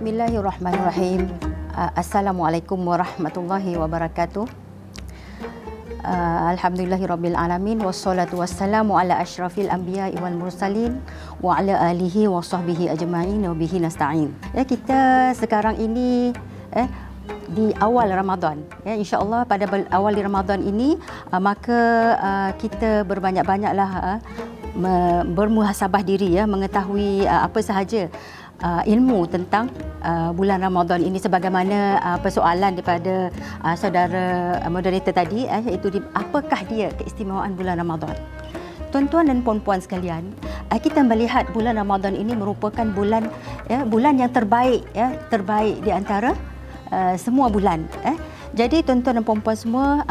Bismillahirrahmanirrahim. Assalamualaikum warahmatullahi wabarakatuh. Alhamdulillahirabbil alamin wassalatu wassalamu ala asyrafil anbiya'i wal mursalin wa ala alihi wa sahbihi ajma'in wa bihi nasta'in. Ya, kita sekarang ini di awal Ramadan. Ya, insya-Allah pada awal di Ramadan ini maka kita berbanyak-banyaklah bermuhasabah diri, ya, mengetahui apa sahaja ilmu tentang bulan Ramadan ini, sebagaimana persoalan daripada saudara moderator tadi, iaitu apakah dia keistimewaan bulan Ramadan. Tuan-tuan dan puan-puan sekalian, kita melihat bulan Ramadan ini merupakan bulan yang terbaik, terbaik di antara semua bulan. Jadi tuan-tuan dan puan-puan semua,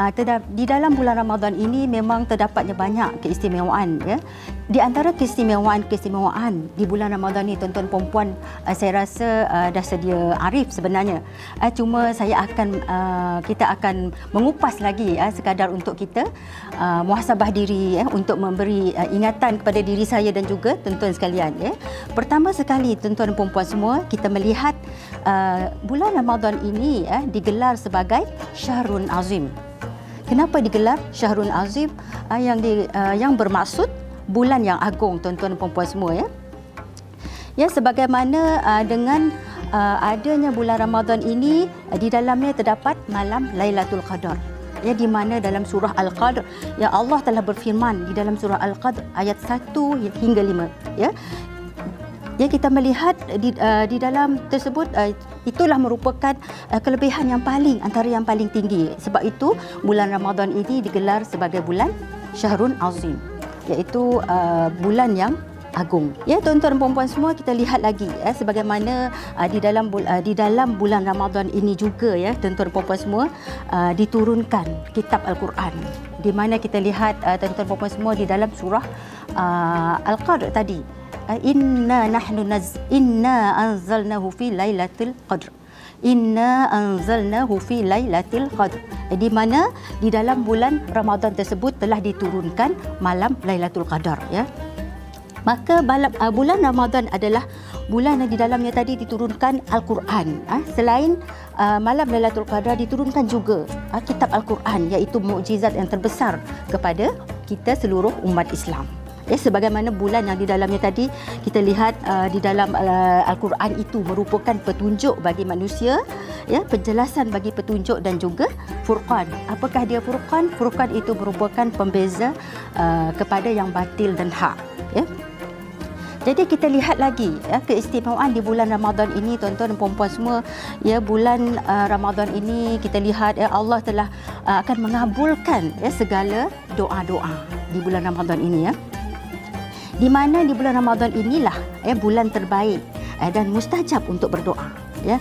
di dalam bulan Ramadan ini memang terdapatnya banyak keistimewaan, ya. Di antara keistimewaan di bulan Ramadan ini, tuan-tuan dan puan-puan, saya rasa dah sedia arif sebenarnya. Cuma kita akan mengupas lagi, sekadar untuk kita muhasabah diri, untuk memberi ingatan kepada diri saya dan juga tuan-tuan sekalian, ya. Pertama sekali tuan-tuan dan puan-puan semua, kita melihat bulan Ramadan ini digelar sebagai Syahrun Azim. Kenapa digelar Syahrun Azim? Yang bermaksud bulan yang agung, tuan-tuan dan puan-puan semua, ya. Ya, sebagaimana dengan adanya bulan Ramadan ini, di dalamnya terdapat malam Lailatul Qadar. Ya, di mana dalam surah Al-Qadr, ya, Allah telah berfirman di dalam surah Al-Qadr ayat 1 hingga 5, ya. Ya, kita melihat di dalam tersebut, itulah merupakan kelebihan antara yang paling tinggi. Sebab itu bulan Ramadan ini digelar sebagai bulan Syahrun Azim, iaitu bulan yang agung. Ya, tuan-tuan dan puan-puan semua, kita lihat lagi, sebagaimana di dalam bulan Ramadan ini juga, ya, tuan-tuan dan puan-puan semua, diturunkan kitab Al-Quran, di mana kita lihat tuan-tuan dan puan-puan semua di dalam surah Al-Qadr tadi, Inna anzalnahu fi lailatul qadr. Inna anzalnahu fi lailatul qadr. Di mana di dalam bulan Ramadan tersebut telah diturunkan malam Lailatul Qadar, ya. Maka bulan Ramadan adalah bulan yang di dalamnya tadi diturunkan Al-Quran. Selain malam Lailatul Qadar, diturunkan juga kitab Al-Quran, iaitu mukjizat yang terbesar kepada kita seluruh umat Islam. Ya, sebagaimana bulan yang di dalamnya tadi kita lihat di dalam Al-Quran itu merupakan petunjuk bagi manusia, ya, penjelasan bagi petunjuk dan juga furqan. Apakah dia furqan? Furqan itu merupakan pembeza kepada yang batil dan hak, ya. Jadi kita lihat lagi, ya, keistimewaan di bulan Ramadan ini, tuan-tuan dan puan-puan semua, ya. Bulan Ramadan ini kita lihat, ya, Allah telah akan mengabulkan, ya, segala doa-doa di bulan Ramadan ini, ya. Di mana di bulan Ramadan inilah bulan terbaik dan mustajab untuk berdoa, ya.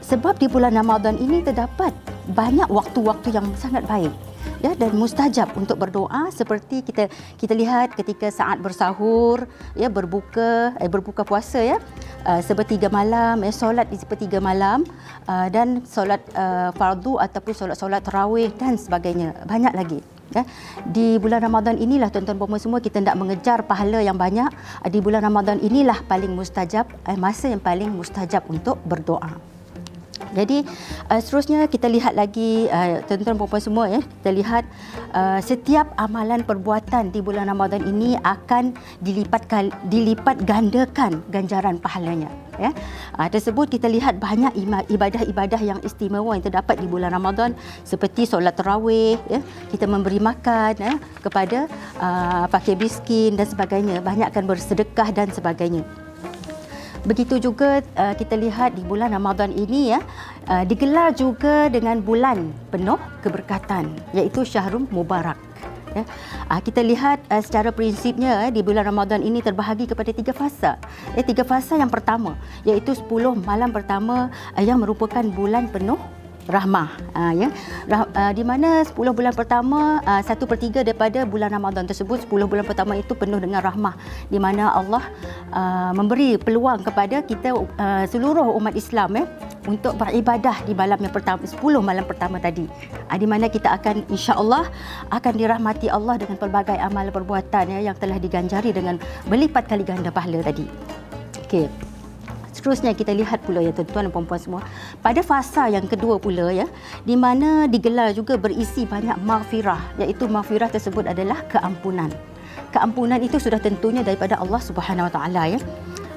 Sebab di bulan Ramadan ini terdapat banyak waktu-waktu yang sangat baik, ya, dan mustajab untuk berdoa, seperti kita lihat ketika saat bersahur, ya, berbuka puasa, ya, sepertiga malam, ya, solat di sepertiga malam, dan solat fardu ataupun solat tarawih dan sebagainya, banyak lagi. Ya, di bulan Ramadan inilah tuan-tuan dan puan semua kita hendak mengejar pahala yang banyak. Di bulan Ramadan inilah paling mustajab, masa yang paling mustajab untuk berdoa. Jadi seterusnya kita lihat lagi, tuan-tuan dan puan semua, ya, kita lihat setiap amalan perbuatan di bulan Ramadan ini akan dilipat gandakan ganjaran pahalanya, ya. Tersebut kita lihat banyak ibadah-ibadah yang istimewa yang terdapat di bulan Ramadan, seperti solat tarawih, ya, kita memberi makan, ya, kepada fakir miskin dan sebagainya, banyakkan bersedekah dan sebagainya. Begitu juga kita lihat di bulan Ramadan ini, ya, digelar juga dengan bulan penuh keberkatan, iaitu Syahrul Mubarak, ya. Kita lihat secara prinsipnya, di bulan Ramadan ini terbahagi kepada 3 fasa. 3 fasa yang pertama, iaitu 10 malam pertama, yang merupakan bulan penuh rahmah, ya. Di mana 10 bulan pertama, 1/3 daripada bulan Ramadan tersebut, 10 bulan pertama itu penuh dengan rahmah, di mana Allah memberi peluang kepada kita, seluruh umat Islam, ya, untuk beribadah di malam yang pertama, 10 malam pertama tadi, di mana kita akan, insya-Allah, akan dirahmati Allah dengan pelbagai amal perbuatan, ya, yang telah diganjari dengan berlipat kali ganda pahala tadi. Okey. Seterusnya kita lihat pula ya tuan-tuan dan puan-puan semua, pada fasa yang kedua pula ya, di mana digelar juga berisi banyak maghfirah, iaitu maghfirah tersebut adalah keampunan. Keampunan itu sudah tentunya daripada Allah Subhanahu Wa Taala ya.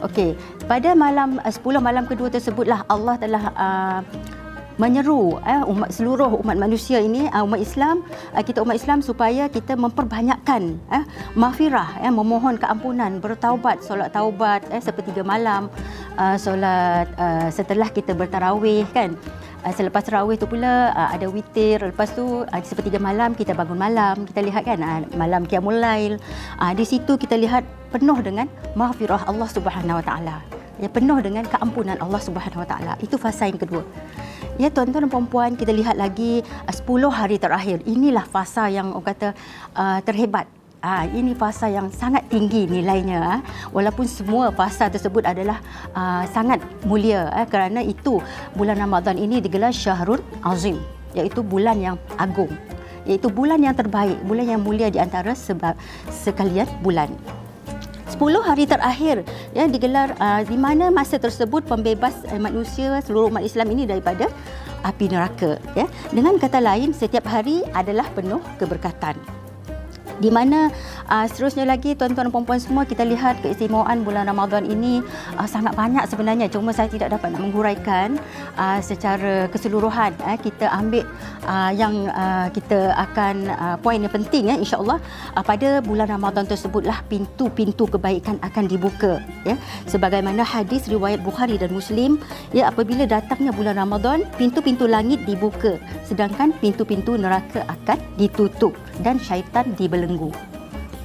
Okey, pada malam 10 malam kedua tersebutlah Allah telah menyeru seluruh umat manusia ini, umat Islam, kita umat Islam, supaya kita memperbanyakkan maghfirah, memohon keampunan, bertaubat, solat taubat sepertiga malam, solat setelah kita bertarawih kan. Selepas tarawih tu pula ada witir, lepas tu sepertiga malam kita bangun malam, kita lihat kan malam qiyamul lail. Di situ kita lihat penuh dengan maghfirah Allah Subhanahu Wa Taala. Ya, penuh dengan keampunan Allah Subhanahu Wa Taala. Itu fasa yang kedua. Ya tuan-tuan dan puan-puan, kita lihat lagi 10 hari terakhir. Inilah fasa yang orang kata terhebat. Ini fasa yang sangat tinggi nilainya. Walaupun semua fasa tersebut adalah sangat mulia, kerana itu bulan Ramadan ini digelar Syahrul Azim, iaitu bulan yang agung, iaitu bulan yang terbaik, bulan yang mulia di antara sekalian bulan. 10 hari terakhir ya digelar, di mana masa tersebut pembebas manusia, seluruh umat Islam ini daripada api neraka ya. Dengan kata lain, setiap hari adalah penuh keberkatan. Di mana seterusnya lagi tuan-tuan dan puan-puan semua, kita lihat keistimewaan bulan Ramadan ini sangat banyak sebenarnya, cuma saya tidak dapat nak menghuraikan secara keseluruhan. Kita ambil yang kita akan poin yang penting insya-Allah. Pada bulan Ramadan tersebutlah pintu-pintu kebaikan akan dibuka ya. Sebagaimana hadis riwayat Bukhari dan Muslim ya, apabila datangnya bulan Ramadan, pintu-pintu langit dibuka sedangkan pintu-pintu neraka akan ditutup dan syaitan dibelenggu.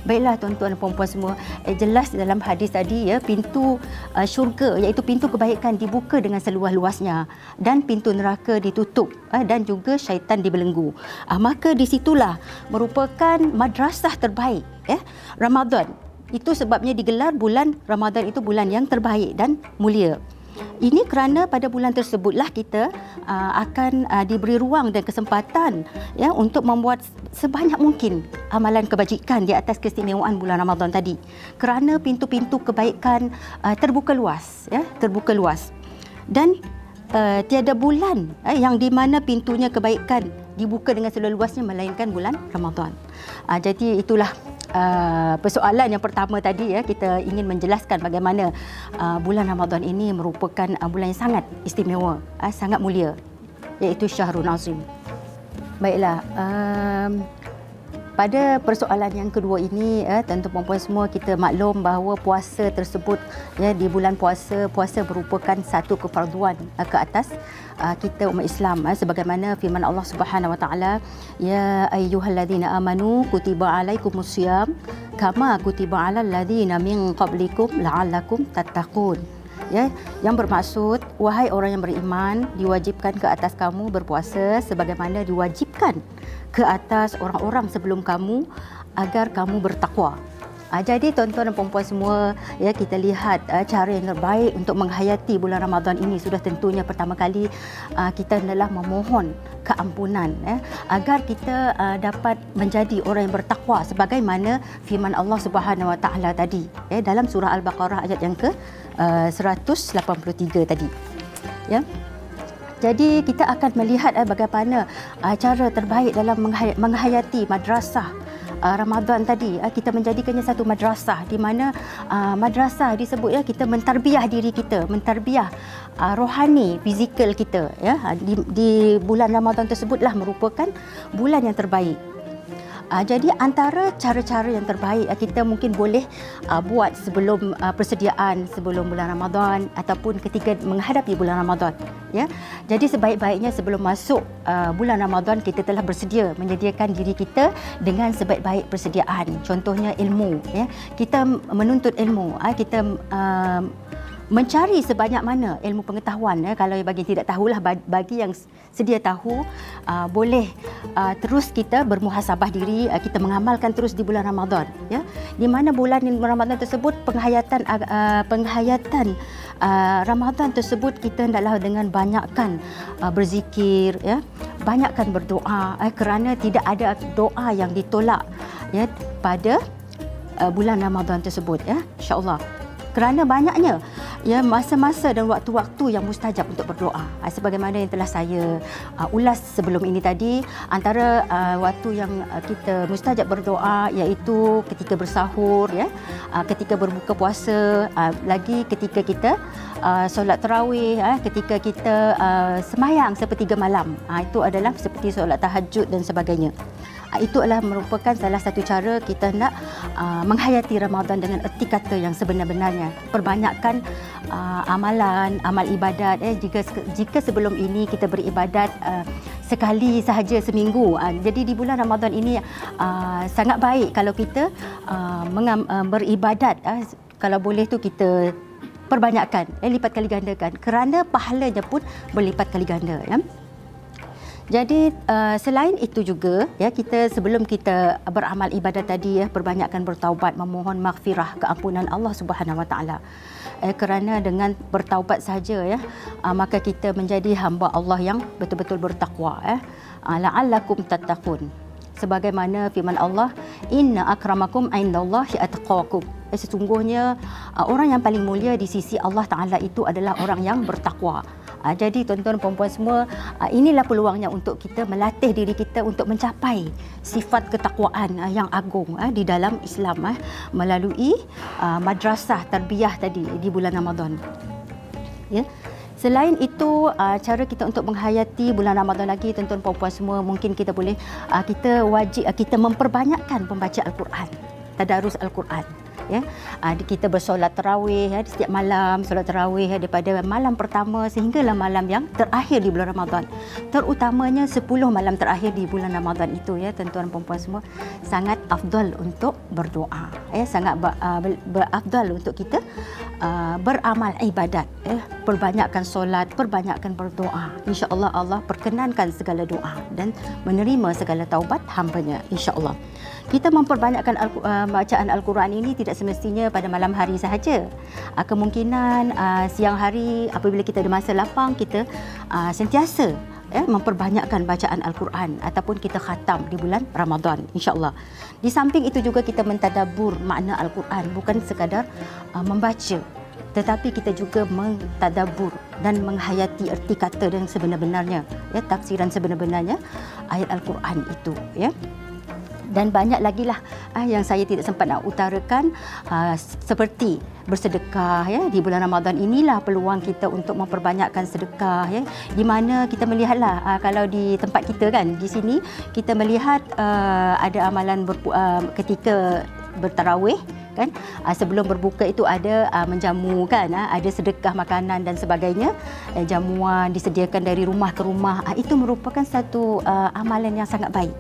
Baiklah tuan-tuan dan puan-puan semua, jelas dalam hadis tadi ya, pintu syurga iaitu pintu kebaikan dibuka dengan seluas-luasnya dan pintu neraka ditutup dan juga syaitan dibelenggu. Maka di situlah merupakan madrasah terbaik Ramadan. Itu sebabnya digelar bulan Ramadan itu bulan yang terbaik dan mulia. Ini kerana pada bulan tersebutlah kita akan diberi ruang dan kesempatan ya untuk membuat sebanyak mungkin amalan kebajikan di atas keistimewaan bulan Ramadan tadi. Kerana pintu-pintu kebaikan terbuka luas ya, terbuka luas. Dan tiada bulan yang di mana pintunya kebaikan dibuka dengan seluas-luasnya melainkan bulan Ramadan. Jadi itulah persoalan yang pertama tadi ya, kita ingin menjelaskan bagaimana bulan Ramadan ini merupakan bulan yang sangat istimewa, sangat mulia, iaitu Syahrul Azim. Baiklah, pada persoalan yang kedua ini tuan-tuan puan-puan semua, kita maklum bahawa puasa tersebut ya, di bulan puasa merupakan satu kefarduan ke atas kita umat Islam, sebagaimana firman Allah Subhanahu Wa Taala, ya ayyuhalladzina amanu kutiba alaikumusiyam kama kutiba alal ladzina min qablikum la'allakum tattaqun. Ya, yang bermaksud, wahai orang yang beriman, diwajibkan ke atas kamu berpuasa sebagaimana diwajibkan ke atas orang-orang sebelum kamu agar kamu bertakwa. Jadi tuan-tuan dan puan-puan semua ya, kita lihat cara yang terbaik untuk menghayati bulan Ramadan ini sudah tentunya pertama kali kita adalah memohon keampunan agar kita dapat menjadi orang yang bertakwa sebagaimana firman Allah Subhanahu Wa Taala tadi dalam surah Al-Baqarah ayat yang ke 183 tadi ya. Jadi kita akan melihat bagaimana cara terbaik dalam menghayati madrasah Ramadan tadi. Kita menjadikannya satu madrasah, di mana madrasah disebut ya, kita mentarbiah diri kita, mentarbiah rohani, fizikal kita ya. Di bulan Ramadan tersebutlah merupakan bulan yang terbaik. Jadi antara cara-cara yang terbaik kita mungkin boleh buat sebelum persediaan sebelum bulan Ramadan ataupun ketika menghadapi bulan Ramadan ya. Jadi sebaik-baiknya sebelum masuk bulan Ramadan kita telah bersedia menyediakan diri kita dengan sebaik-baik persediaan. Contohnya ilmu ya. Kita menuntut ilmu, kita mencari sebanyak mana ilmu pengetahuan ya. Kalau bagi yang tidak tahulah, bagi yang sedia tahu, boleh terus kita bermuhasabah diri, kita mengamalkan terus di bulan Ramadan ya. Di mana bulan Ramadan tersebut penghayatan Ramadan tersebut kita hendaklah dengan banyakkan berzikir ya, banyakkan berdoa kerana tidak ada doa yang ditolak ya pada bulan Ramadan tersebut ya, insya-Allah. Kerana banyaknya ya masa-masa dan waktu-waktu yang mustajab untuk berdoa. Sebagaimana yang telah saya ulas sebelum ini tadi, antara waktu yang kita mustajab berdoa iaitu ketika bersahur, ya, ketika berbuka puasa, lagi ketika kita solat tarawih, ketika kita semayang sepertiga malam. Itu adalah seperti solat tahajud dan sebagainya. Itu adalah merupakan salah satu cara kita nak menghayati Ramadan dengan erti kata yang sebenar-benarnya. Perbanyakkan amalan, amal ibadat. Jika sebelum ini kita beribadat sekali sahaja seminggu, jadi di bulan Ramadan ini sangat baik kalau kita beribadat. Kalau boleh tu kita perbanyakkan, lipat kali gandakan, kerana pahalanya pun berlipat kali ganda, ya. Jadi selain itu juga, ya, kita sebelum kita beramal ibadat tadi, ya, perbanyakkan bertaubat, memohon maghfirah, keampunan Allah Subhanahu Wa Taala. Kerana dengan bertaubat saja, ya, maka kita menjadi hamba Allah yang betul-betul bertakwa, la'allakum tattaqun. Sebagaimana firman Allah, inna akramakum indallahi atqakum. Sesungguhnya orang yang paling mulia di sisi Allah Taala itu adalah orang yang bertakwa. Jadi tuan-tuan perempuan semua, inilah peluangnya untuk kita melatih diri kita untuk mencapai sifat ketakwaan yang agung di dalam Islam, melalui madrasah tarbiyah tadi di bulan Ramadan. Ya. Selain itu, cara kita untuk menghayati bulan Ramadan lagi, tuan-tuan perempuan semua, mungkin kita boleh, kita wajib kita memperbanyakkan pembaca Al-Quran, tadarus Al-Quran. Ya, kita bersolat tarawih, ya, setiap malam solat tarawih, daripada malam pertama sehinggalah malam yang terakhir di bulan Ramadan. Terutamanya 10 malam terakhir di bulan Ramadan itu, ya, tuan-tuan perempuan semua, sangat afdal untuk berdoa, ya, sangat afdal untuk kita beramal ibadat, perbanyakkan solat, perbanyakkan berdoa. Insya-Allah Allah perkenankan segala doa dan menerima segala taubat hamba-Nya, insya-Allah. Kita memperbanyakkan bacaan Al-Quran ini tidak semestinya pada malam hari sahaja. Kemungkinan siang hari apabila kita ada masa lapang, kita sentiasa memperbanyakkan bacaan Al-Quran ataupun kita khatam di bulan Ramadan, insya-Allah. Di samping itu juga kita mentadabbur makna Al-Quran, bukan sekadar membaca, tetapi kita juga mentadabbur dan menghayati erti kata dan sebenar-benarnya, ya, tafsiran sebenar-benarnya ayat Al-Quran itu, ya. Dan banyak lagi lah yang saya tidak sempat nak utarakan, seperti bersedekah, ya. Di bulan Ramadan inilah peluang kita untuk memperbanyakkan sedekah, ya. Di mana kita melihatlah, kalau di tempat kita kan, di sini kita melihat ada amalan ketika bertarawih, kan, sebelum berbuka itu ada menjamu, kan, ada sedekah makanan dan sebagainya, jamuan disediakan dari rumah ke rumah. Itu merupakan satu amalan yang sangat baik.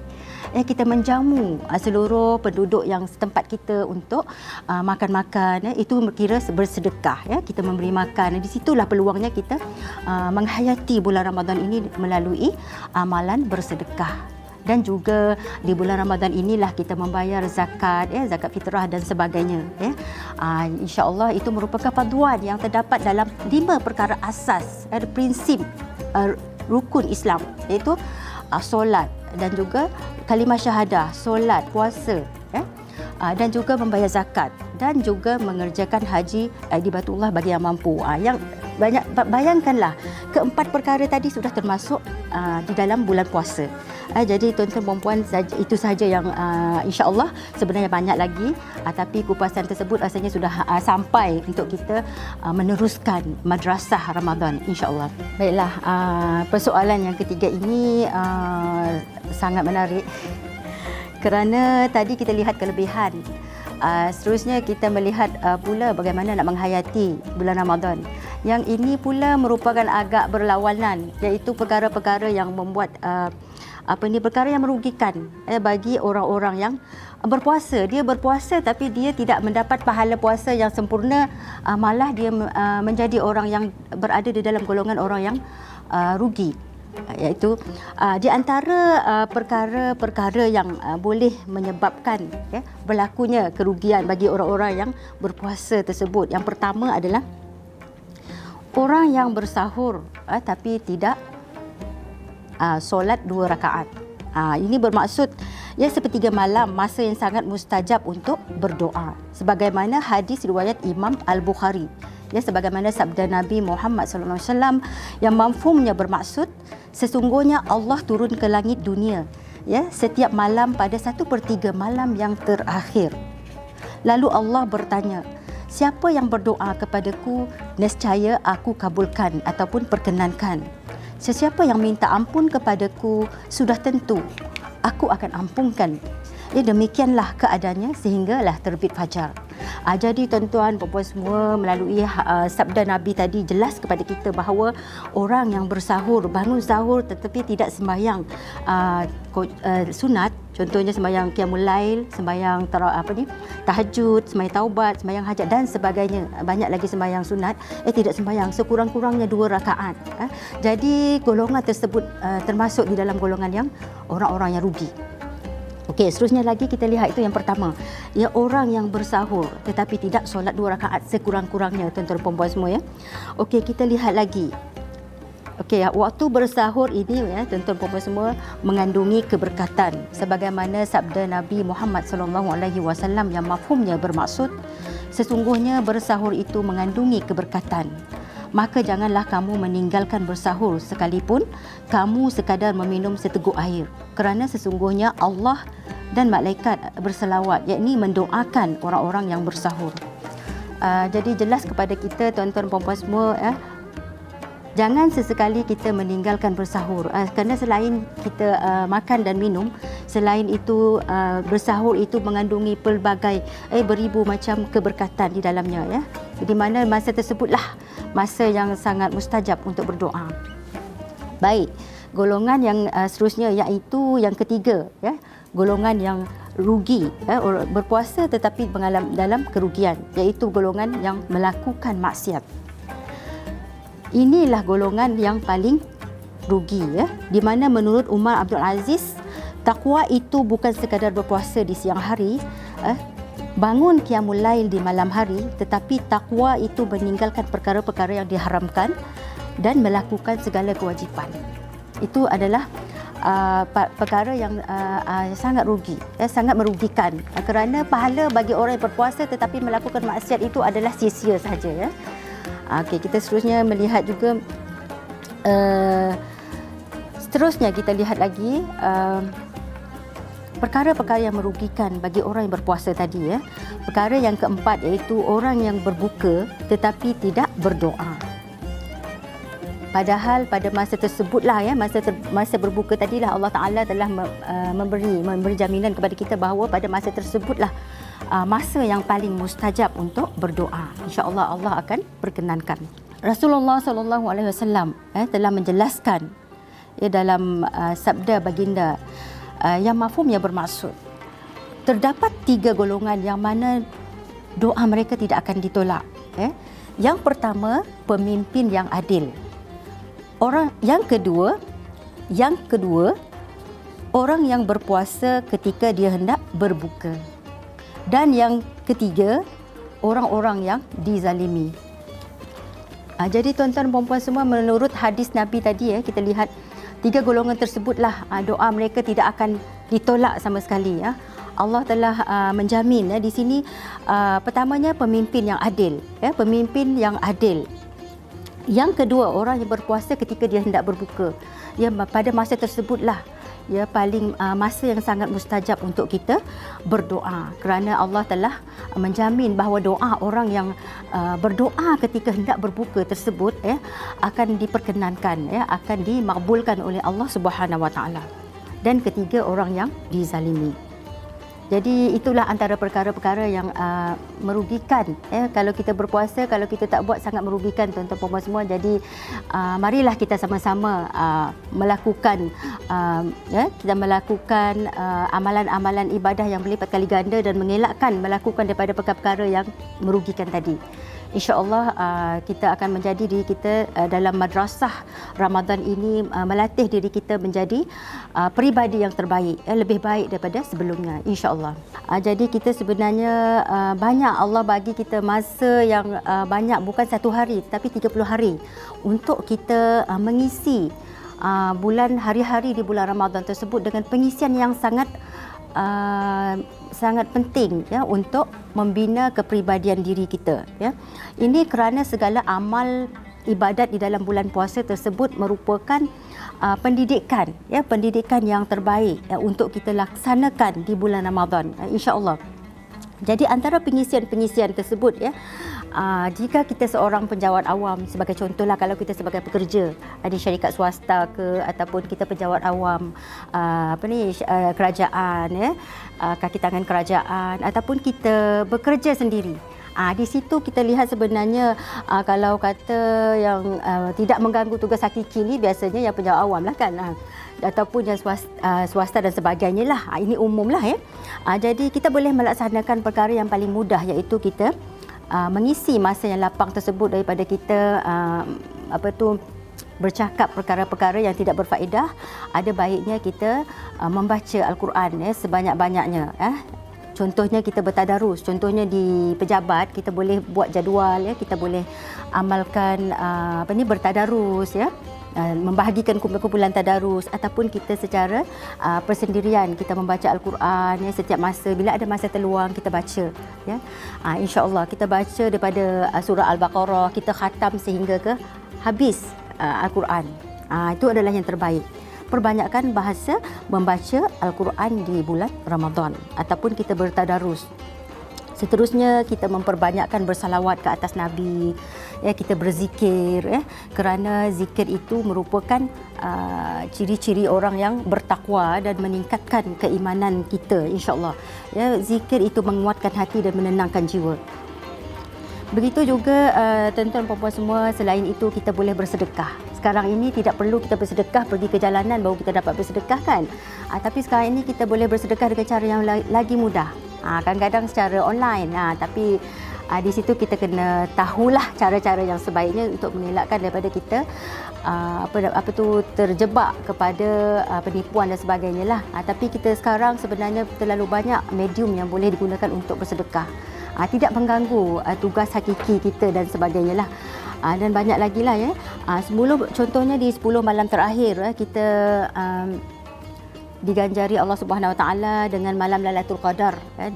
Kita menjamu seluruh penduduk yang setempat kita untuk makan-makan, itu kira bersedekah, ya. Kita memberi makan. Di situlah peluangnya kita menghayati bulan Ramadan ini melalui amalan bersedekah. Dan juga di bulan Ramadan inilah kita membayar zakat, ya, zakat fitrah dan sebagainya, ya. Insya-Allah itu merupakan paduan yang terdapat dalam 5 perkara asas, prinsip rukun Islam, iaitu solat dan juga kalimah syahadah, solat, puasa, ya, dan juga membayar zakat dan juga mengerjakan haji di Baitullah bagi yang mampu. Yang banyak, bayangkanlah, keempat perkara tadi sudah termasuk di dalam bulan puasa. Jadi tuan-tuan perempuan, itu sahaja yang insya-Allah, sebenarnya banyak lagi, tapi kupasan tersebut rasanya sudah sampai untuk kita meneruskan madrasah Ramadan, insya-Allah. Baiklah, persoalan yang ketiga ini sangat menarik kerana tadi kita lihat kelebihan. Seterusnya kita melihat pula bagaimana nak menghayati bulan Ramadan. Yang ini pula merupakan agak berlawanan, iaitu perkara-perkara yang membuat perkara yang merugikan bagi orang-orang yang berpuasa. Dia berpuasa tapi dia tidak mendapat pahala puasa yang sempurna, malah dia menjadi orang yang berada di dalam golongan orang yang rugi. Iaitu di antara perkara-perkara yang boleh menyebabkan, ya, berlakunya kerugian bagi orang-orang yang berpuasa tersebut. Yang pertama adalah orang yang bersahur tapi tidak solat 2 rakaat. Ini bermaksud, ya, sepertiga malam, masa yang sangat mustajab untuk berdoa. Sebagaimana hadis riwayat Imam Al-Bukhari Ya, sebagaimana sabda Nabi Muhammad SAW yang mafhumnya bermaksud, sesungguhnya Allah turun ke langit dunia ya setiap malam pada 1/3 malam yang terakhir. Lalu Allah bertanya, siapa yang berdoa kepadaku, nescaya aku kabulkan ataupun perkenankan. Sesiapa yang minta ampun kepadaku, sudah tentu aku akan ampunkan. Ya, demikianlah keadaannya sehinggalah terbit fajar. Jadi tuan-tuan, puan-puan semua, melalui sabda Nabi tadi jelas kepada kita bahawa orang yang bersahur, bangun sahur tetapi tidak sembahyang sunat, contohnya sembahyang qiyamul lail, sembahyang tahajud, sembahyang taubat, sembahyang hajat dan sebagainya, banyak lagi sembahyang sunat, tidak sembahyang, sekurang-kurangnya 2 rakaat. Jadi golongan tersebut termasuk di dalam golongan yang orang-orang yang rugi. Okey, seterusnya lagi kita lihat itu yang pertama. Ya, orang yang bersahur tetapi tidak solat 2 rakaat sekurang-kurangnya, tuan-tuan puan-puan semua ya. Okey, kita lihat lagi. Okey, waktu bersahur ini ya, tuan-tuan puan-puan semua, mengandungi keberkatan sebagaimana sabda Nabi Muhammad SAW yang mafhumnya bermaksud, sesungguhnya bersahur itu mengandungi keberkatan. Maka janganlah kamu meninggalkan bersahur sekalipun kamu sekadar meminum seteguk air, kerana sesungguhnya Allah dan malaikat berselawat, yakni mendoakan orang-orang yang bersahur. Jadi jelas kepada kita, tuan-tuan puan-puan semua, jangan sesekali kita meninggalkan bersahur, kerana selain kita makan dan minum, selain itu bersahur itu mengandungi pelbagai beribu macam keberkatan di dalamnya ya. Di mana masa tersebutlah masa yang sangat mustajab untuk berdoa. Baik, golongan yang seterusnya iaitu yang ketiga ya, golongan yang rugi berpuasa tetapi mengalami dalam kerugian, iaitu golongan yang melakukan maksiat. Inilah golongan yang paling rugi ya, di mana menurut Umar Abdul Aziz, takwa itu bukan sekadar berpuasa di siang hari, bangun qiyamul lail di malam hari, tetapi takwa itu meninggalkan perkara-perkara yang diharamkan dan melakukan segala kewajipan. Itu adalah perkara yang sangat rugi, sangat merugikan, kerana pahala bagi orang yang berpuasa tetapi melakukan maksiat itu adalah sia-sia sahaja ya. Okey, kita seterusnya melihat juga seterusnya kita lihat lagi perkara-perkara yang merugikan bagi orang yang berpuasa tadi ya. Perkara yang keempat iaitu orang yang berbuka tetapi tidak berdoa. Padahal pada masa tersebutlah ya, masa berbuka tadilah Allah Taala telah memberi jaminan kepada kita bahawa pada masa tersebutlah masa yang paling mustajab untuk berdoa. Insya-Allah Allah akan perkenankan. Rasulullah SAW telah menjelaskan ya dalam sabda baginda yang mafhumnya bermaksud, terdapat 3 golongan yang mana doa mereka tidak akan ditolak. Yang pertama, pemimpin yang adil. Yang kedua, orang yang berpuasa ketika dia hendak berbuka. Dan yang ketiga, orang-orang yang dizalimi. Jadi tuan-tuan dan puan-puan semua, menurut hadis Nabi tadi ya, kita lihat 3 golongan tersebutlah doa mereka tidak akan ditolak sama sekali ya. Allah telah menjamin ya di sini. Pertamanya pemimpin yang adil ya, pemimpin yang adil. Yang kedua, orang yang berpuasa ketika dia hendak berbuka. Ya, pada masa tersebutlah ya paling masa yang sangat mustajab untuk kita berdoa, kerana Allah telah menjamin bahawa doa orang yang berdoa ketika hendak berbuka tersebut akan diperkenankan ya, akan dimakbulkan oleh Allah Subhanahu Wa Taala. Dan ketiga, orang yang dizalimi. Jadi itulah antara perkara-perkara yang merugikan kalau kita berpuasa, kalau kita tak buat sangat merugikan tuan-tuan puan-puan semua. Jadi marilah kita sama-sama melakukan amalan-amalan ibadah yang berlipat kali ganda dan mengelakkan melakukan daripada perkara-perkara yang merugikan tadi. InsyaAllah kita akan menjadi diri kita dalam madrasah Ramadan ini, melatih diri kita menjadi peribadi yang terbaik, lebih baik daripada sebelumnya, insyaAllah. Jadi kita sebenarnya banyak Allah bagi kita masa yang banyak, bukan 1 hari tapi 30 hari untuk kita mengisi bulan hari-hari di bulan Ramadan tersebut dengan pengisian yang sangat sangat penting ya untuk membina kepribadian diri kita ya. Ini kerana segala amal ibadat di dalam bulan puasa tersebut merupakan pendidikan ya, pendidikan yang terbaik ya, untuk kita laksanakan di bulan Ramadan insya-Allah. Jadi antara pengisian-pengisian tersebut ya, jika kita seorang penjawat awam, sebagai contohlah kalau kita sebagai pekerja di syarikat swasta ke ataupun kita penjawat awam kerajaan ya, kaki tangan kerajaan ataupun kita bekerja sendiri. Di situ kita lihat sebenarnya kalau kata yang tidak mengganggu tugas hakiki ni biasanya yang penjawat awam lah kan, ataupun yang swasta dan sebagainya lah. Ini umum lah ya. Jadi kita boleh melaksanakan perkara yang paling mudah, iaitu kita mengisi masa yang lapang tersebut daripada kita bercakap perkara-perkara yang tidak berfaedah. Ada baiknya kita membaca Al-Quran ya, sebanyak-banyaknya. Contohnya kita bertadarus, contohnya di pejabat kita boleh buat jadual ya, kita boleh amalkan bertadarus ya, membahagikan kumpulan tadarus, ataupun kita secara persendirian kita membaca Al-Quran ya, setiap masa bila ada masa terluang kita baca ya. Insya-Allah kita baca daripada surah Al-Baqarah, kita khatam sehingga ke habis Al-Quran. Itu adalah yang terbaik. Perbanyakkan bahasa membaca Al-Quran di bulan Ramadan ataupun kita bertadarus. Seterusnya kita memperbanyakkan bersalawat ke atas Nabi ya, kita berzikir ya, kerana zikir itu merupakan ciri-ciri orang yang bertakwa dan meningkatkan keimanan kita insya-Allah ya. Zikir itu menguatkan hati dan menenangkan jiwa. Begitu juga tuan-tuan dan puan-puan semua, selain itu kita boleh bersedekah. Sekarang ini tidak perlu kita bersedekah pergi ke jalanan baru kita dapat bersedekah kan. Tapi sekarang ini kita boleh bersedekah dengan cara yang lagi mudah. Kadang-kadang secara online. Tapi di situ kita kena tahulah cara-cara yang sebaiknya untuk mengelakkan daripada kita terjebak kepada penipuan dan sebagainya lah. Tapi kita sekarang sebenarnya terlalu banyak medium yang boleh digunakan untuk bersedekah. Tidak mengganggu tugas hakiki kita dan sebagainya lah. Dan banyak lagi lah ya. Contohnya di 10 malam terakhir kita diganjari Allah Subhanahu Wa Taala dengan malam Lailatul Qadar kan.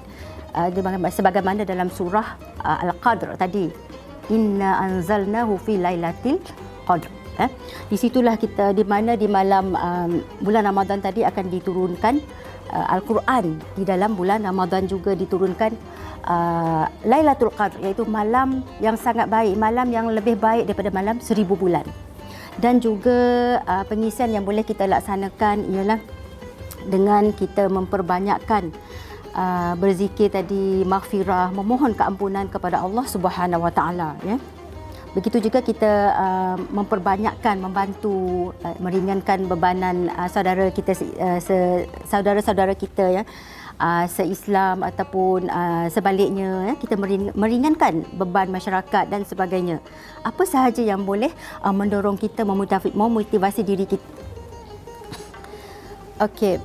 Sebagaimana dalam surah Al-Qadr tadi, inna anzalnahu fi lailatul qadr. Di situlah kita di mana di malam bulan Ramadan tadi akan diturunkan Al-Quran. Di dalam bulan Ramadan juga diturunkan Lailatul Qadr, iaitu malam yang sangat baik, malam yang lebih baik daripada malam 1000 bulan. Dan juga pengisian yang boleh kita laksanakan ialah dengan kita memperbanyakkan berzikir tadi, maghfirah, memohon keampunan kepada Allah Subhanahu Wa Taala ya. Begitu juga kita memperbanyakkan, membantu meringankan bebanan saudara kita, saudara-saudara kita ya, se-Islam ataupun sebaliknya ya, kita meringankan beban masyarakat dan sebagainya. Apa sahaja yang boleh mendorong kita, memotivasi diri kita. Okey,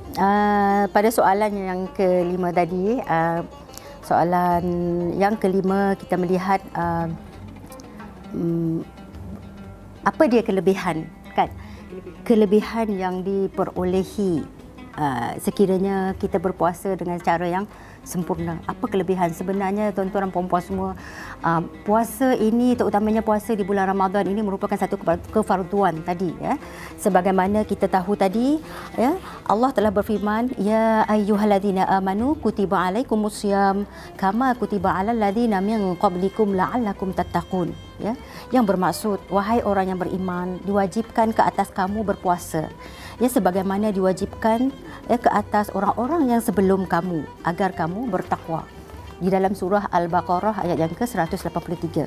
pada soalan yang kelima tadi, soalan yang kelima kita melihat apa dia kelebihan kan? Kelebihan yang diperolehi sekiranya kita berpuasa dengan cara yang sempurna. Apa kelebihan sebenarnya tuan-tuan dan puan-puan semua? Puasa ini, terutamanya puasa di bulan Ramadan ini merupakan satu kefarduan tadi ya. Sebagaimana kita tahu tadi ya, Allah telah berfirman, ya ayyuhalladzina amanu kutiba alaikumusiyam kama kutiba alal ladzina min qablikum la'allakum tattaqun ya. Yang bermaksud, wahai orang yang beriman, diwajibkan ke atas kamu berpuasa ya, sebagaimana diwajibkan ke atas orang-orang yang sebelum kamu agar kamu bertakwa. Di dalam surah Al-Baqarah ayat yang ke-183.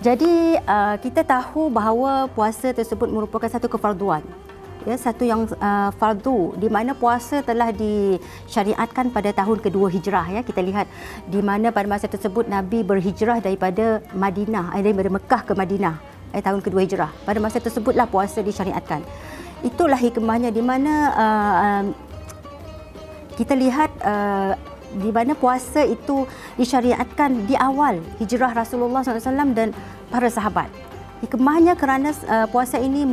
Jadi kita tahu bahawa puasa tersebut merupakan satu kefarduan ya, satu yang fardu, di mana puasa telah disyariatkan pada tahun kedua hijrah ya. Kita lihat di mana pada masa tersebut Nabi berhijrah daripada Madinah, daripada Mekah ke Madinah tahun kedua hijrah. Pada masa tersebutlah puasa disyariatkan. Itulah hikmahnya, di mana kita lihat di mana puasa itu disyariatkan di awal hijrah Rasulullah SAW dan para sahabat. Hikmahnya kerana puasa ini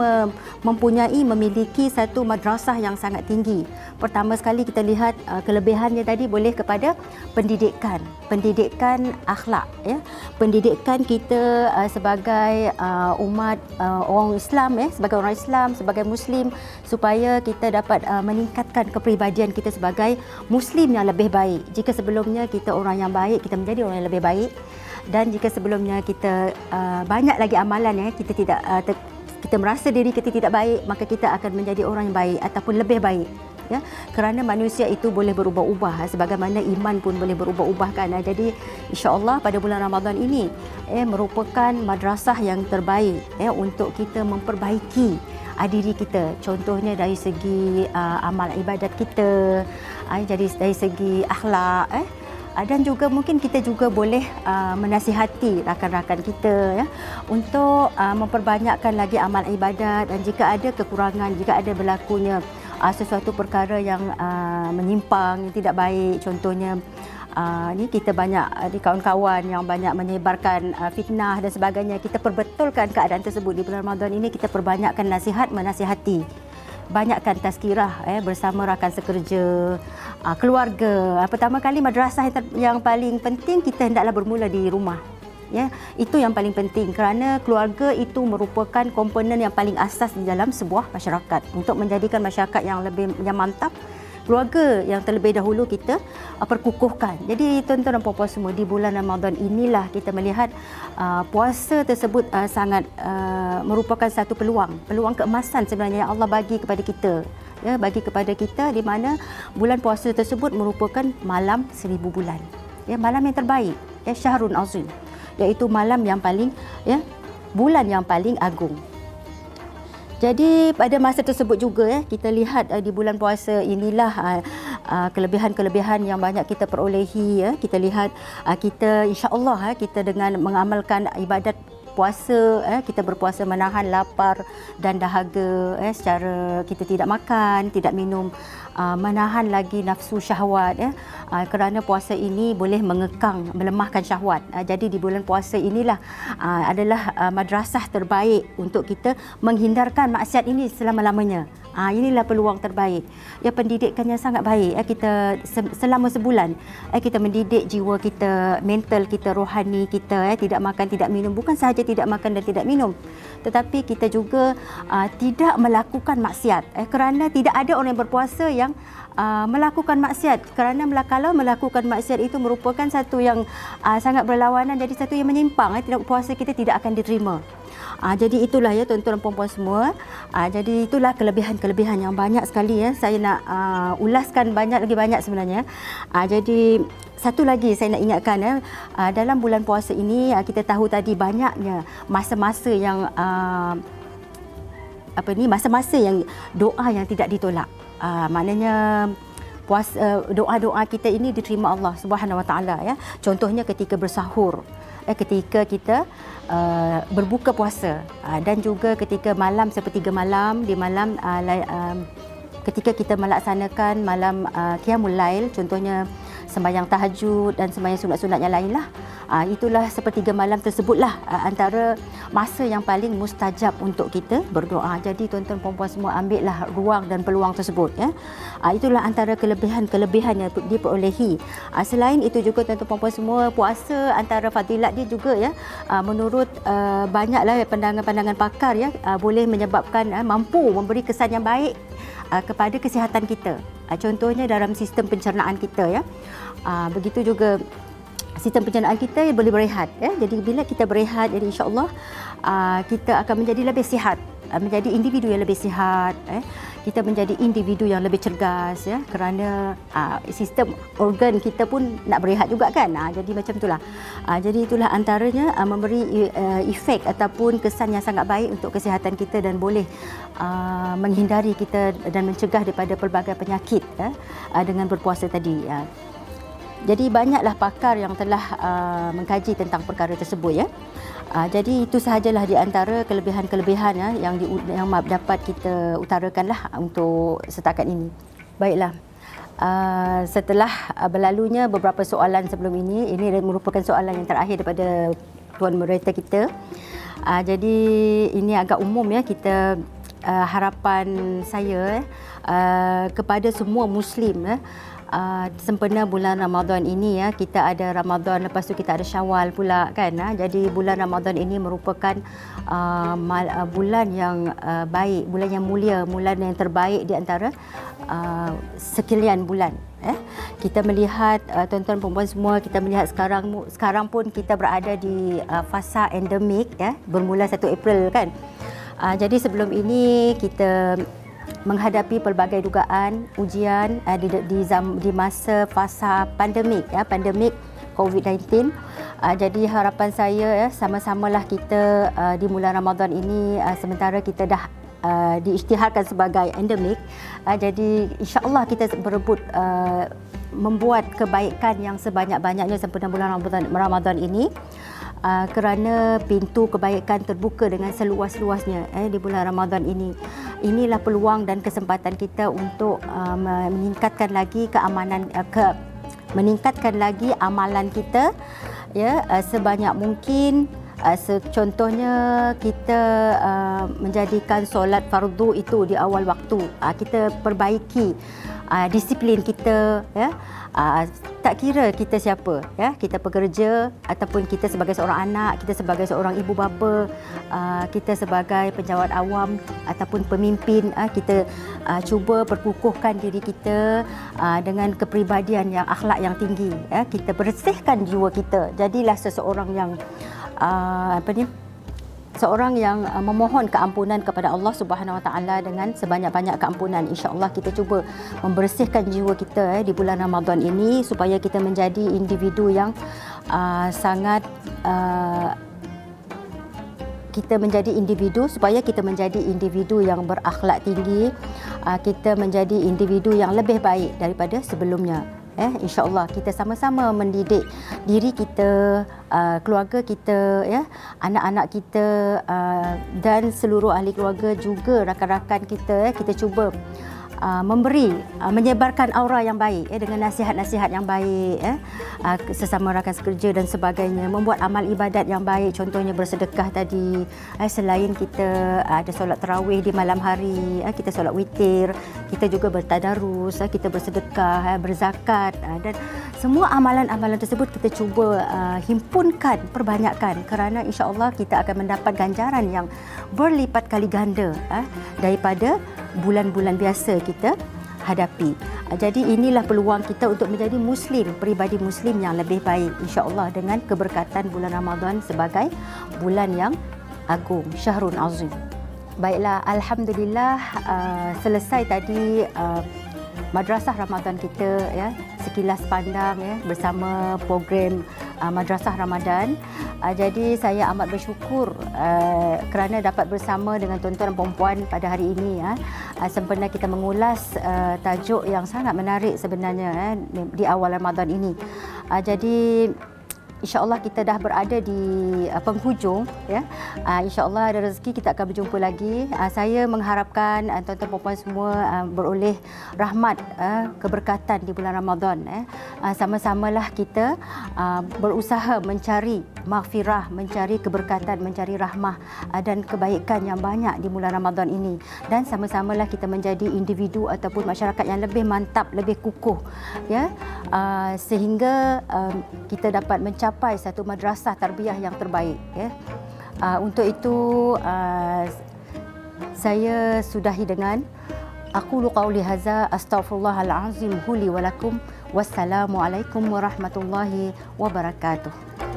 memiliki satu madrasah yang sangat tinggi. Pertama sekali kita lihat kelebihannya tadi boleh kepada pendidikan akhlak, ya. Pendidikan kita sebagai umat orang Islam, sebagai orang Islam, sebagai Muslim, supaya kita dapat meningkatkan kepribadian kita sebagai Muslim yang lebih baik. Jika sebelumnya kita orang yang baik, kita menjadi orang yang lebih baik. Dan jika sebelumnya kita banyak lagi amalan, kita merasa diri kita tidak baik, maka kita akan menjadi orang yang baik ataupun lebih baik, ya. Kerana manusia itu boleh berubah-ubah, sebagaimana iman pun boleh berubah-ubah, kan. Jadi insya-Allah pada bulan Ramadan ini merupakan madrasah yang terbaik untuk kita memperbaiki diri kita. Contohnya dari segi amal ibadat kita, jadi dari segi akhlak, dan juga mungkin kita juga boleh menasihati rakan-rakan kita, ya, untuk memperbanyakkan lagi amal ibadat. Dan jika ada kekurangan, jika ada berlakunya sesuatu perkara yang menyimpang, yang tidak baik, contohnya ni kita banyak di kawan-kawan yang banyak menyebarkan fitnah dan sebagainya, kita perbetulkan keadaan tersebut. Di bulan Ramadan ini kita perbanyakkan nasihat, menasihati, banyakkan tazkirah bersama rakan sekerja, keluarga. Pertama kali madrasah yang paling penting, kita hendaklah bermula di rumah, ya. Itu yang paling penting, kerana keluarga itu merupakan komponen yang paling asas di dalam sebuah masyarakat. Untuk menjadikan masyarakat yang mantap, keluarga yang terlebih dahulu kita perkukuhkan. Jadi tuan-tuan dan puan-puan semua, di bulan Ramadan inilah kita melihat puasa tersebut sangat merupakan satu peluang keemasan sebenarnya yang Allah bagi kepada kita, ya, bagi kepada kita, di mana bulan puasa tersebut merupakan malam 1000 bulan, ya, malam yang terbaik, ya, syahrun azim, iaitu malam yang paling, ya, bulan yang paling agung. Jadi pada masa tersebut juga, ya, kita lihat di bulan puasa inilah kelebihan-kelebihan yang banyak kita perolehi, ya. Kita lihat kita insya-Allah kita dengan mengamalkan ibadat puasa, kita berpuasa menahan lapar dan dahaga, secara kita tidak makan, tidak minum, menahan lagi nafsu syahwat, ya. Kerana puasa ini boleh mengekang, melemahkan syahwat. Jadi di bulan puasa inilah adalah madrasah terbaik untuk kita menghindarkan maksiat ini selama-lamanya. Inilah peluang terbaik. Ya, pendidikannya sangat baik. Kita selama sebulan kita mendidik jiwa kita, mental kita, rohani kita, tidak makan, tidak minum. Bukan sahaja tidak makan dan tidak minum, tetapi kita juga tidak melakukan maksiat. Kerana tidak ada orang yang berpuasa yang melakukan maksiat. Kerana kalau melakukan maksiat itu merupakan satu yang sangat berlawanan, jadi satu yang menyimpang. Puasa kita tidak akan diterima. Jadi itulah, ya, tuan-tuan dan puan-puan semua. Jadi itulah kelebihan-kelebihan yang banyak sekali, ya. Saya nak ulaskan lagi banyak sebenarnya. Jadi satu lagi saya nak ingatkan, ya, dalam bulan puasa ini kita tahu tadi banyaknya masa-masa yang masa-masa yang doa yang tidak ditolak. Maknanya doa-doa kita ini diterima Allah Subhanahu Wa Taala, ya. Contohnya ketika bersahur, ketika kita berbuka puasa, dan juga ketika malam sepertiga malam, di malam ketika kita melaksanakan malam qiyamul lail, contohnya sembahyang tahajud dan sembahyang sunat-sunat yang lainlah. Itulah sepertiga malam tersebutlah antara masa yang paling mustajab untuk kita berdoa. Jadi tuan-tuan puan-puan semua, ambillah ruang dan peluang tersebut, ya. Itulah antara kelebihan-kelebihan yang diperolehi. Selain itu juga tuan-tuan puan-puan semua, puasa antara fadilat dia juga, ya, menurut banyaklah pandangan-pandangan pakar, ya, boleh menyebabkan mampu memberi kesan yang baik kepada kesihatan kita. Contohnya dalam sistem pencernaan kita, ya. Begitu juga sistem pencernaan kita boleh berehat, ya. Jadi bila kita berehat, jadi insya-Allah kita akan menjadi lebih sihat, menjadi individu yang lebih sihat, kita menjadi individu yang lebih cergas, ya, kerana sistem organ kita pun nak berehat juga, kan. Jadi macam itulah. Jadi itulah antaranya memberi efek ataupun kesan yang sangat baik untuk kesihatan kita, dan boleh menghindari kita dan mencegah daripada pelbagai penyakit, dengan berpuasa tadi. Jadi banyaklah pakar yang telah mengkaji tentang perkara tersebut, ya. Jadi itu sahajalah di antara kelebihan-kelebihan, ya, yang dapat kita utarakanlah untuk setakat ini. Baiklah. Setelah berlalunya beberapa soalan sebelum ini merupakan soalan yang terakhir daripada tuan moderator kita. Jadi ini agak umum ya, kita harapan saya kepada semua Muslim sempena bulan Ramadan ini ya, kita ada Ramadan, lepas tu kita ada Syawal pula kan. Jadi bulan Ramadan ini merupakan bulan yang baik, bulan yang mulia, bulan yang terbaik di antara sekalian bulan. Kita melihat tuan-tuan perempuan semua, kita melihat sekarang pun kita berada di fasa endemik ya, bermula 1 April kan. Jadi sebelum ini kita menghadapi pelbagai dugaan ujian di masa fasa pandemik ya, pandemik COVID-19. Jadi harapan saya ya, sama-samalah kita di bulan Ramadan ini, sementara kita dah diisytiharkan sebagai endemik, jadi insya-Allah kita berebut membuat kebaikan yang sebanyak-banyaknya sempena bulan Ramadan ini. Kerana pintu kebaikan terbuka dengan seluas-luasnya di bulan Ramadan ini. Inilah peluang dan kesempatan kita untuk meningkatkan lagi meningkatkan lagi amalan kita ya, sebanyak mungkin. Contohnya kita menjadikan solat fardu itu di awal waktu. Kita perbaiki disiplin kita ya. Tak kira kita siapa ya, kita pekerja ataupun kita sebagai seorang anak, kita sebagai seorang ibu bapa, kita sebagai penjawat awam ataupun pemimpin, kita cuba perkukuhkan diri kita dengan kepribadian yang akhlak yang tinggi ya. Kita bersihkan jiwa kita, jadilah seseorang yang seorang yang memohon keampunan kepada Allah Subhanahu Wa Taala dengan sebanyak-banyak keampunan. Insya-Allah kita cuba membersihkan jiwa kita di bulan Ramadan ini supaya kita menjadi individu yang sangat kita menjadi individu yang berakhlak tinggi, kita menjadi individu yang lebih baik daripada sebelumnya. InsyaAllah kita sama-sama mendidik diri kita, keluarga kita, ya, anak-anak kita dan seluruh ahli keluarga juga rakan-rakan kita. Kita cuba menyebarkan aura yang baik dengan nasihat-nasihat yang baik sesama rakan sekerja dan sebagainya, membuat amal ibadat yang baik, contohnya bersedekah tadi. Selain kita ada solat tarawih di malam hari, kita solat witir, kita juga bertadarus, kita bersedekah, berzakat, dan semua amalan-amalan tersebut kita cuba himpunkan, perbanyakkan, kerana insya-Allah kita akan mendapat ganjaran yang berlipat kali ganda daripada bulan-bulan biasa kita hadapi. Jadi inilah peluang kita untuk menjadi Muslim, peribadi Muslim yang lebih baik, insya-Allah, dengan keberkatan bulan Ramadan sebagai bulan yang agung, Syahrul Azim. Baiklah, alhamdulillah selesai tadi madrasah Ramadan kita ya, sekilas pandang ya, bersama program Madrasah Ramadan. Jadi saya amat bersyukur kerana dapat bersama dengan tuan-tuan dan puan-puan pada hari ini ya. Sempena kita mengulas tajuk yang sangat menarik sebenarnya di awal Ramadan ini. Jadi insya-Allah kita dah berada di penghujung ya. Insya-Allah ada rezeki kita akan berjumpa lagi. Saya mengharapkan tuan-tuan puan-puan semua beroleh rahmat, keberkatan di bulan Ramadan. Sama-samalah kita berusaha mencari maghfirah, mencari keberkatan, mencari rahmah dan kebaikan yang banyak di bulan Ramadan ini, dan sama-samalah kita menjadi individu ataupun masyarakat yang lebih mantap, lebih kukuh ya, sehingga kita dapat mencapai satu madrasah tarbiyah yang terbaik ya. Untuk itu saya sudahi dengan aqulu qauli hadza astaghfirullahalazim li wa lakum. Wassalamualaikum warahmatullahi wabarakatuh.